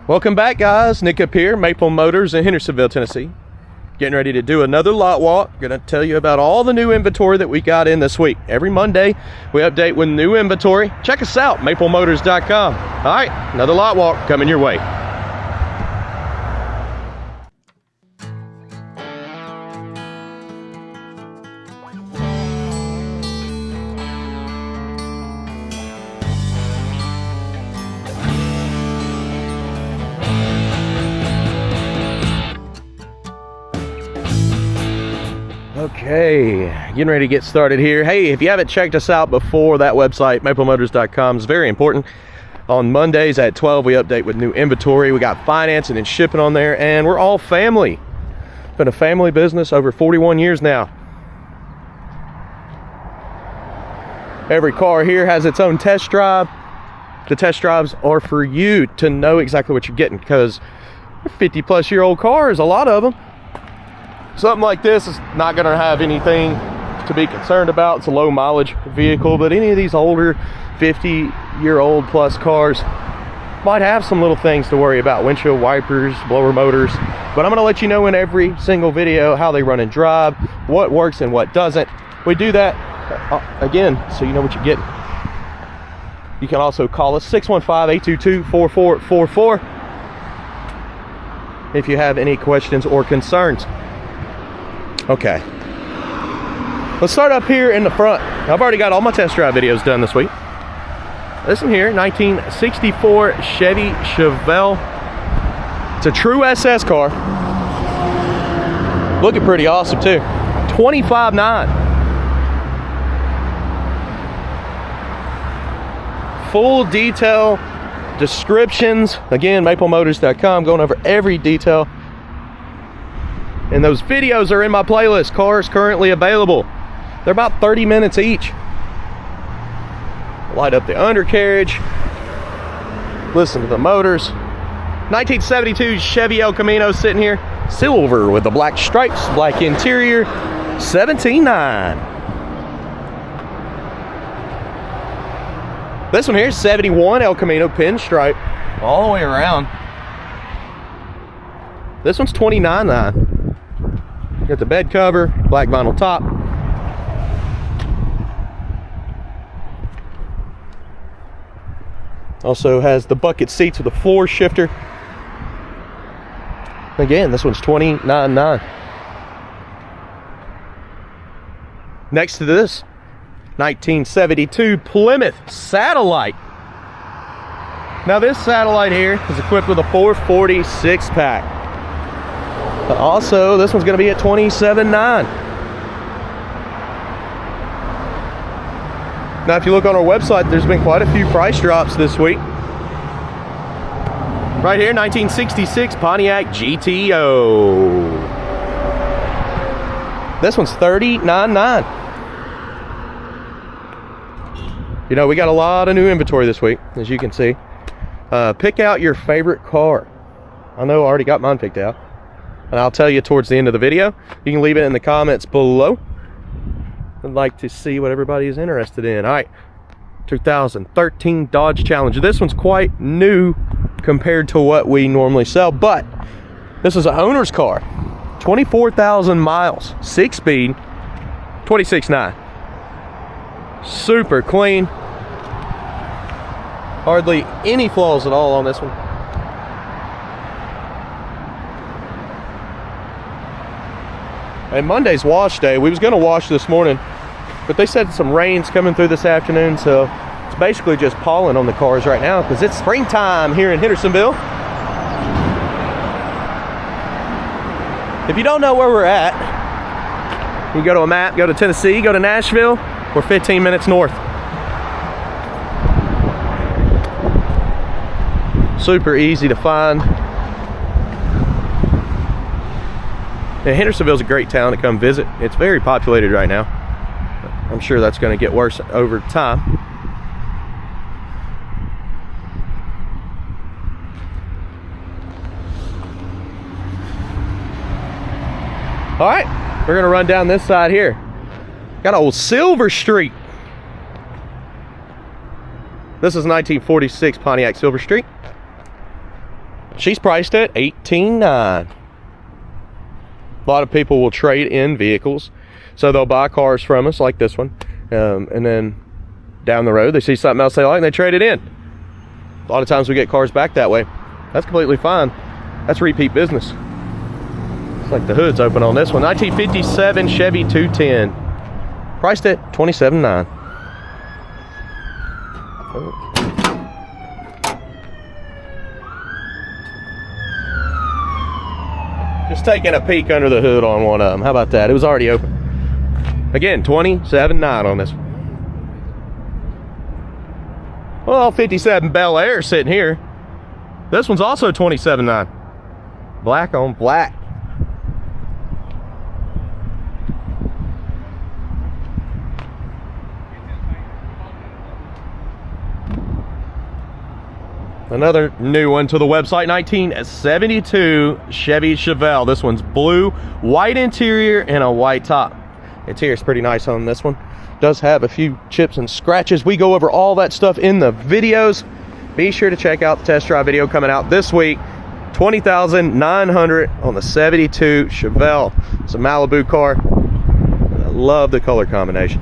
Welcome back, guys. Nick up here, Maple Motors in Hendersonville, Tennessee. Getting ready to do another lot walk. Gonna tell you about all the new inventory that we got in this week. Every Monday, we update with new inventory. Check us out, maplemotors.com. All right, another lot walk coming your way. Okay, getting ready to get started here. Hey, if you haven't checked us out before, that website, maplemotors.com, is very important. On Mondays at 12, we update with new inventory. We got financing and shipping on there, and we're all family. Been a family business over 41 years now. Every car here has its own test drive. The test drives are for you to know exactly what you're getting, because 50-plus-year-old cars, a lot of them. Something like this is not going to have anything to be concerned about. It's a low mileage vehicle, but any of these older 50-year-old plus cars might have some little things to worry about. Windshield wipers, blower motors. But I'm going to let you know in every single video how they run and drive, what works and what doesn't. We do that, again, so you know what you're getting. You can also call us 615-822-4444 if you have any questions or concerns. Okay, let's start up here in the front. I've already got all my test drive videos done this week. This one here, 1964 Chevy Chevelle. It's a true SS car. Looking pretty awesome too. 25.9. Full detail descriptions. Again, maplemotors.com, going over every detail. And those videos are in my playlist, cars currently available. They're about 30 minutes each. Light up the undercarriage. Listen to the motors. 1972 Chevy El Camino sitting here. Silver with the black stripes, black interior. 17.9. This one here is 71 El Camino pinstripe all the way around. This one's 29.9. Got the bed cover, black vinyl top. Also has the bucket seats with a floor shifter. Again, this one's 29.9. Next to this, 1972 Plymouth Satellite. Now this Satellite here is equipped with a 440 6-pack. Also, this one's going to be at 27.9. Now, if you look on our website, there's been quite a few price drops this week. Right here, 1966 Pontiac GTO. This one's 39.9. You know, we got a lot of new inventory this week, as you can see. Pick out your favorite car. I know I already got mine picked out, and I'll tell you towards the end of the video. You can leave it in the comments below. I'd like to see what everybody is interested in. All right, 2013 Dodge Challenger. This one's quite new compared to what we normally sell, but this is an owner's car. 24,000 miles, 6-speed, 26.9. Super clean. Hardly any flaws at all on this one. And Monday's wash day. We was going to wash this morning, but they said some rain's coming through this afternoon, so it's basically just pollen on the cars right now because it's springtime here in Hendersonville. If you don't know where we're at, you go to a map, go to Tennessee, go to Nashville. We're 15 minutes north. Super easy to find. And Hendersonville's a great town to come visit. It's very populated right now. I'm sure that's going to get worse over time. All right, we're going to run down this side here. Got old Silver Street. This is 1946 Pontiac Silver Street. She's priced at $18,900. A lot of people will trade in vehicles, so they'll buy cars from us like this one, and then down the road they see something else they like and they trade it in. A lot of times we get cars back that way. That's completely fine. That's repeat business. It's like the hood's open on this one. 1957 Chevy 210, priced at $27,900. Just taking a peek under the hood on one of them. How about that? It was already open. Again, $27,900 on this one. Well, 57 Bel Air sitting here. This one's also $27,900. Black on black. Another new one to the website, 1972 Chevy Chevelle. This one's blue, white interior, and a white top. Interior's pretty nice on this one. Does have a few chips and scratches. We go over all that stuff in the videos. Be sure to check out the test drive video coming out this week. $20,900 on the 72 Chevelle. It's a Malibu car. I love the color combination.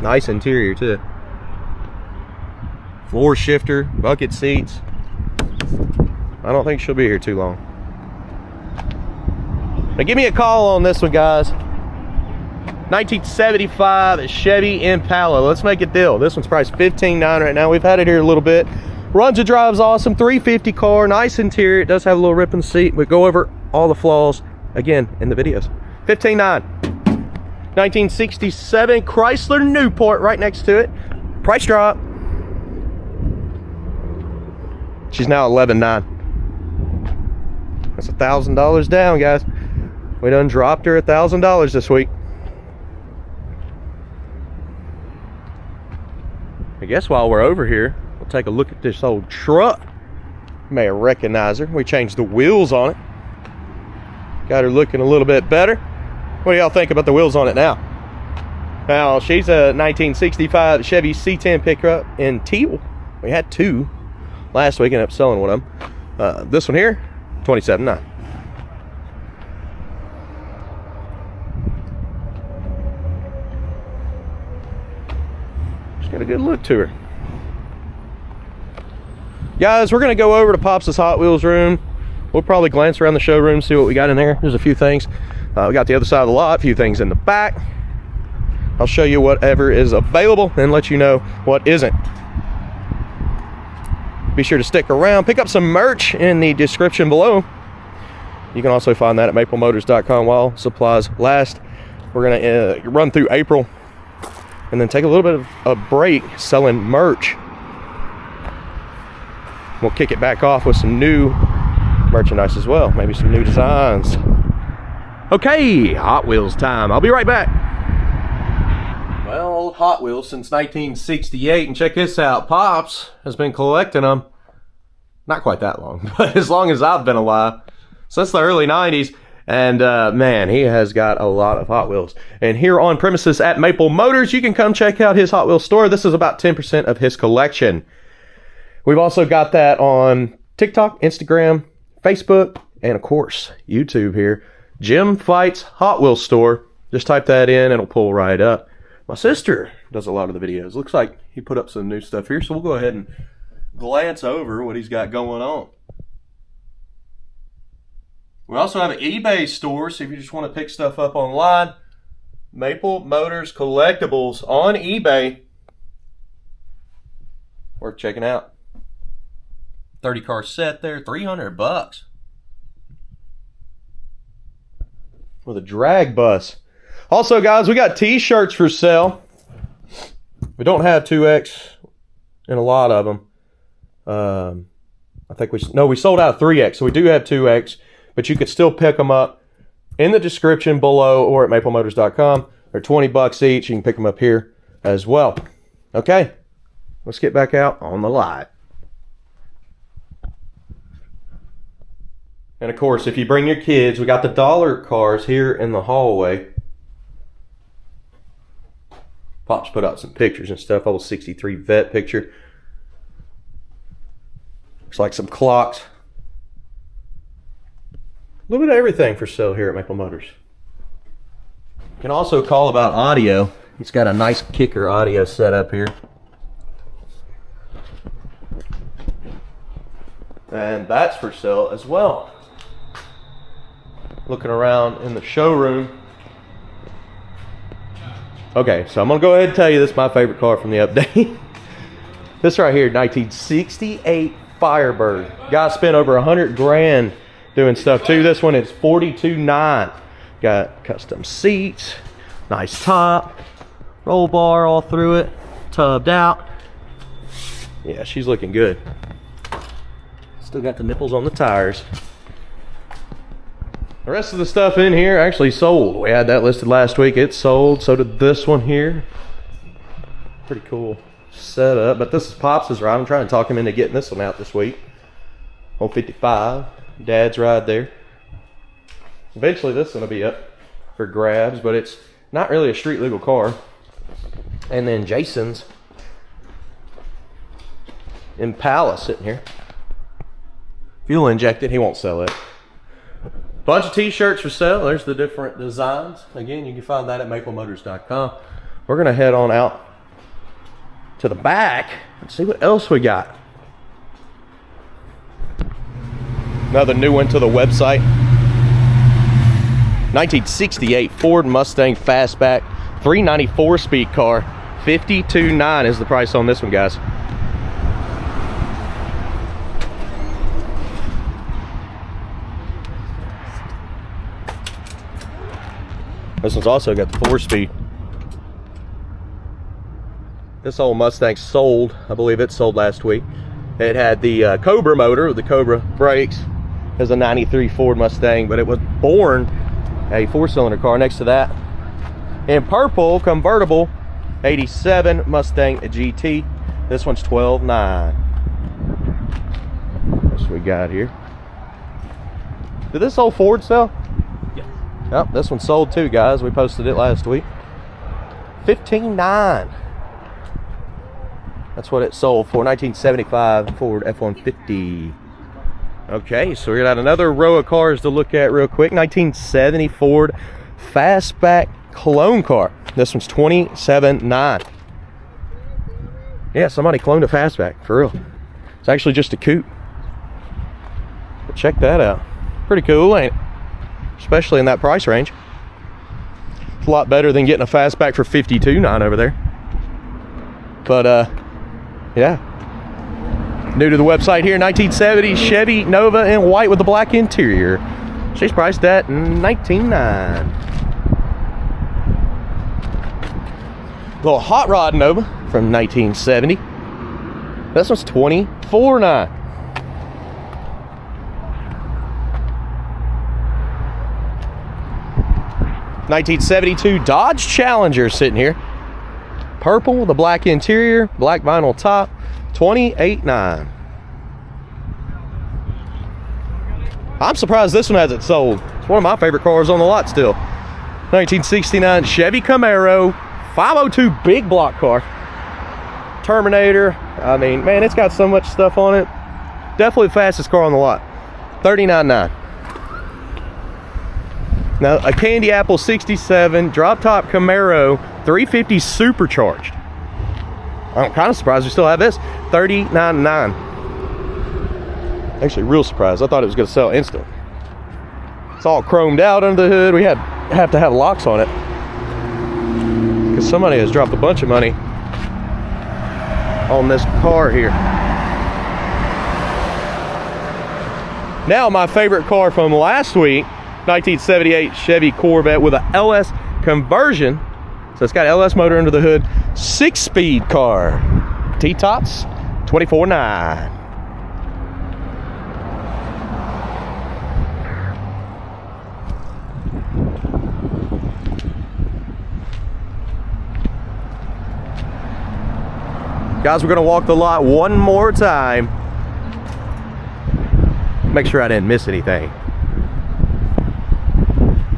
Nice interior too. Floor shifter, bucket seats. I don't think she'll be here too long. Now give me a call on this one, guys. 1975 Chevy Impala. Let's make a deal. This one's priced $15,900 right now. We've had it here a little bit. Runs and drives awesome. 350 car, nice interior. It does have a little rip in the seat. We go over all the flaws again in the videos. $15,900. 1967 Chrysler Newport right next to it. Price drop. She's now $11,900. That's $1,000 down, guys. We done dropped her $1,000 this week. I guess while we're over here, we'll take a look at this old truck. You may recognize her. We changed the wheels on it. Got her looking a little bit better. What do y'all think about the wheels on it now? Now, she's a 1965 Chevy C10 pickup in teal. We had two last week, ended up selling one of them. This one here, $27,900. She's got a good look to her. Guys, we're going to go over to Pops' Hot Wheels room. We'll probably glance around the showroom, see what we got in there. There's a few things. We got the other side of the lot, a few things in the back. I'll show you whatever is available and let you know what isn't. Be sure to stick around. Pick up some merch in the description below. You can also find that at maplemotors.com while supplies last. We're going to run through April and then take a little bit of a break selling merch. We'll kick it back off with some new merchandise as well. Maybe some new designs. Okay, Hot Wheels time. I'll be right back. Well, Hot Wheels since 1968, and check this out. Pops has been collecting them, not quite that long, but as long as I've been alive, since the early 90s, and man, he has got a lot of Hot Wheels. And here on premises at Maple Motors, you can come check out his Hot Wheels store. This is about 10% of his collection. We've also got that on TikTok, Instagram, Facebook, and of course, YouTube here. Jim Fights Hot Wheels store. Just type that in, it'll pull right up. My sister does a lot of the videos. Looks like he put up some new stuff here, so we'll go ahead and glance over what he's got going on. We also have an eBay store, so if you just want to pick stuff up online, Maple Motors Collectibles on eBay. Worth checking out. 30 car set there, $300. With a drag bus. Also, guys, we got t-shirts for sale. We don't have 2X in a lot of them. I think we sold out 3X, so we do have 2X, but you could still pick them up in the description below or at maplemotors.com. They're $20 each. You can pick them up here as well. Okay, let's get back out on the lot. And of course, if you bring your kids, we got the dollar cars here in the hallway. Pops put out some pictures and stuff. Old 63 Vet picture. Looks like some clocks. A little bit of everything for sale here at Maple Motors. You can also call about audio. He's got a nice kicker audio set up here. And that's for sale as well. Looking around in the showroom. Okay, so I'm gonna go ahead and tell you this is my favorite car from the update. This right here, 1968 Firebird. Guy spent over 100 grand doing stuff too. This one is 42.9. Got custom seats, nice top, roll bar all through it, tubbed out. Yeah, she's looking good. Still got the nipples on the tires. The rest of the stuff in here actually sold. We had that listed last week. It sold. So did this one here. Pretty cool setup. But this is Pops' ride. I'm trying to talk him into getting this one out this week. Old 55. Dad's ride there. Eventually this is going to be up for grabs, but it's not really a street legal car. And then Jason's Impala sitting here. Fuel injected. He won't sell it. Bunch of t-shirts for sale. There's the different designs. Again, you can find that at maplemotors.com. We're gonna head on out to the back and see what else we got. Another new one to the website. 1968 Ford Mustang Fastback, 394 speed car. 52.9 is the price on this one, guys. This one's also got the 4-speed. This old Mustang sold. I believe it sold last week. It had the Cobra motor with the Cobra brakes. It was a 93 Ford Mustang, but it was born a 4-cylinder car next to that. In purple, convertible, 87 Mustang GT. This one's 12.9. What we got here? Did this old Ford sell? Yep, this one sold too, guys. We posted it last week. 15.9. That's what it sold for. 1975 Ford F-150. Okay, so we got another row of cars to look at real quick. 1970 Ford Fastback clone car. This one's 27.9. Yeah, somebody cloned a Fastback, for real. It's actually just a coupe. But check that out. Pretty cool, ain't it? Especially in that price range. It's a lot better than getting a Fastback for 52.9 over there. But yeah. New to the website here, 1970 Chevy Nova in white with the black interior. She's priced at $19.9. Little hot rod Nova from 1970. This one's $24.9. 1972 Dodge Challenger sitting here. Purple with a black interior, black vinyl top, $28.9. I'm surprised this one hasn't sold. It's one of my favorite cars on the lot still. 1969 Chevy Camaro, 502 big block car. Terminator. I mean, man, it's got so much stuff on it. Definitely the fastest car on the lot. $39.9. Now, a Candy Apple 67 drop top Camaro 350 supercharged. I'm kind of surprised we still have this. $39.9. Actually, real surprised. I thought it was going to sell instant. It's all chromed out under the hood. We have to have locks on it because somebody has dropped a bunch of money on this car here. Now, my favorite car from last week. 1978 Chevy Corvette with a LS conversion. So it's got LS motor under the hood. 6-speed car. T-tops, $24.9. Guys, we're gonna walk the lot one more time. Make sure I didn't miss anything.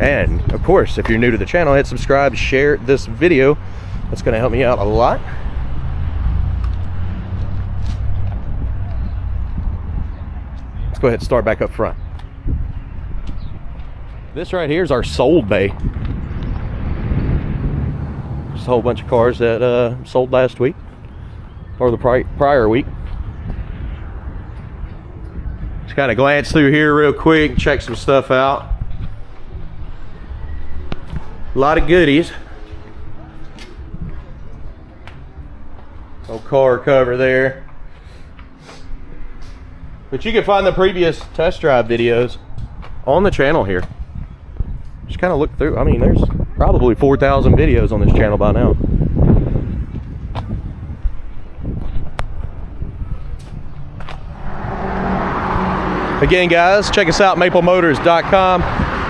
And of course, if you're new to the channel, hit subscribe, share this video. That's going to help me out a lot. Let's go ahead and start back up front. This right here is our sold bay. Just a whole bunch of cars that sold last week or the prior week. Just kind of glance through here real quick, check some stuff out. A lot of goodies. Old car cover there. But you can find the previous test drive videos on the channel here. Just kind of look through. I mean, there's probably 4,000 videos on this channel by now. Again, guys, check us out, maplemotors.com.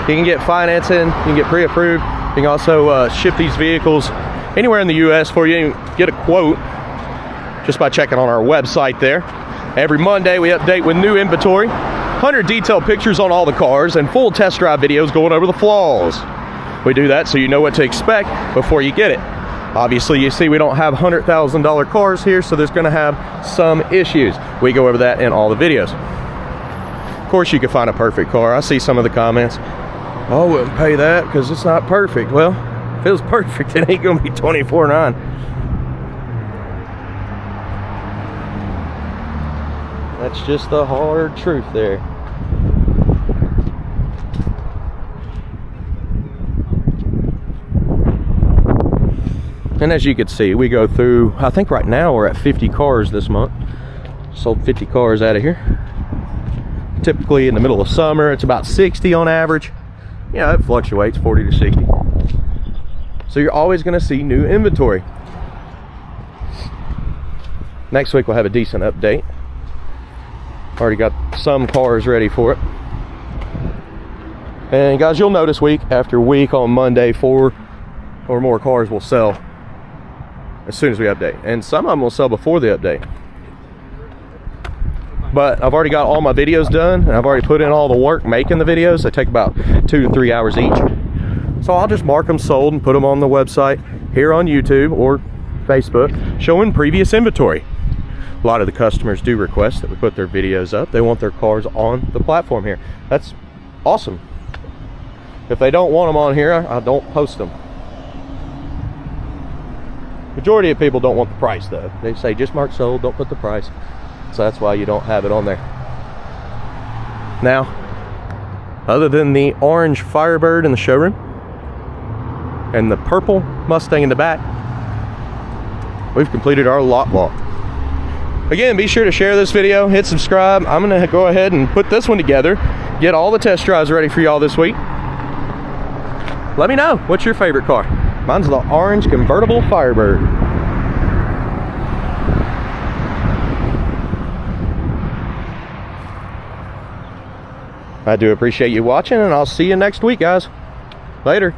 You can get financing, you can get pre-approved. You can also ship these vehicles anywhere in the U.S. for you and get a quote just by checking on our website there. Every Monday we update with new inventory, 100 detailed pictures on all the cars, and full test drive videos going over the flaws. We do that so you know what to expect before you get it. Obviously, you see we don't have $100,000 cars here, so there's going to have some issues. We go over that in all the videos. Of course, you can find a perfect car. I see some of the comments, oh, I wouldn't pay that because it's not perfect. Well, if it was perfect, it ain't going to be $24,900. That's just the hard truth there. And as you can see, we go through, I think right now we're at 50 cars this month. Sold 50 cars out of here. Typically in the middle of summer, it's about 60 on average. Yeah, it fluctuates 40 to 60. So you're always going to see new inventory. Next week we'll have a decent update. Already got some cars ready for it. And guys, you'll notice week after week on Monday 4 or more cars will sell as soon as we update, and some of them will sell before the update. But I've already got all my videos done, and I've already put in all the work making the videos. They take about 2 to 3 hours each, so I'll just mark them sold and put them on the website here on YouTube or Facebook showing previous inventory. A lot of the customers do request that we put their videos up. They want their cars on the platform here. That's awesome. If they don't want them on here, I don't post them. Majority of people don't want the price though. They say just mark sold, don't put the price. So that's why you don't have it on there. Now, other than the orange Firebird in the showroom and the purple Mustang in the back, we've completed our lot walk. Again, be sure to share this video, hit subscribe. I'm gonna go ahead and put this one together, get all the test drives ready for y'all this week. Let me know, what's your favorite car? Mine's the orange convertible Firebird. I do appreciate you watching, and I'll see you next week, guys. Later.